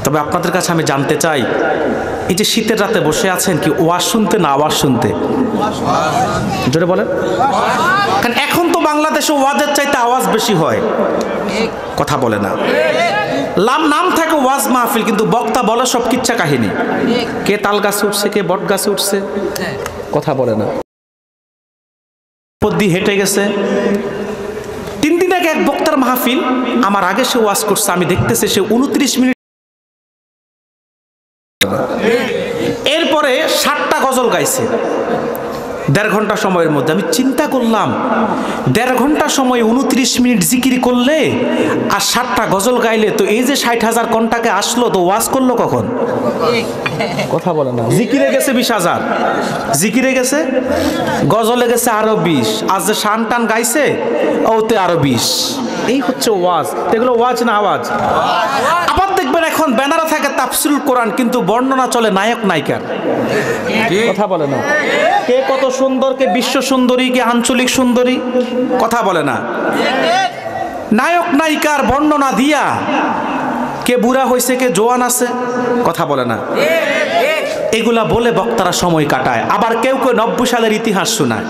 তবে আপনাদের কাছে আমি জানতে চাই, এই যে শীতের রাতে বসে আছেন, কি ওয়াজ শুনতে না আওয়াজ শুনতে? জোরে বলেন। কারণ এখন তো বাংলাদেশে ওয়াজের চাইতে আওয়াজ বেশি হয়, কথা বলে না। নাম থাকে ওয়াজ মাহফিল, কিন্তু বক্তা বলে সব কিচ্ছা কাহিনী। কে তাল গাছে উঠছে, কে বট গাছে উঠছে, কথা বলে না। পদ্মী হেঁটে গেছে। 3 দিন আগে এক বক্তার মাহফিল, আমার আগে সে ওয়াজ করছে, আমি দেখতেছি সে 29 মিনিট, এরপরে 60টা গজল গাইছে 1.5 ঘন্টা সময়ের মধ্যে। আমি চিন্তা করলাম, 1.5 ঘন্টা সময় 29 মিনিট জিকির করলে আর 60টা গজল গাইলে, তো এই যে 60,000 কন্টাকে আসলো, তো ওয়াজ করলো কখন? কথা বলে না। জিকিরে গেছে 20,000, জিকিরে গেছে, গজলে গেছে আরো 20, আজ যে শান টান গাইছে ওতে আরো 20। এই হচ্ছে ওয়াজ। এগুলো ওয়াজ না আওয়াজ? আবার দেখবেন এখন ব্যানারে থাকে তাফসিরুল কোরআন, কিন্তু বর্ণনা চলে নায়ক নায়িকার, কথা বলে না। কে কত সুন্দর, কে বিশ্ব সুন্দরী, কে আঞ্চলিক সুন্দরী, কথা বলে না। নায়ক নায়িকার বর্ণনা দিয়া কে বুড়া হয়েছে, কে জোয়ান আছে, কথা বলে না। এগুলা বলে বক্তারা সময় কাটায়। আবার কেউ কেউ 90 সালের ইতিহাস শোনায়,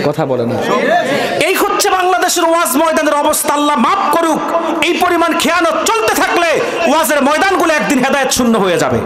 কথা বলে না। এই হচ্ছে বাংলাদেশের ওয়াজ ময়দানের অবস্থা। আল্লাহ মাফ করুক, এই পরিমাণ খেয়ানত চলতে থাকলে ওয়াজের ময়দানগুলো একদিন হেদায়েত শূন্য হয়ে যাবে।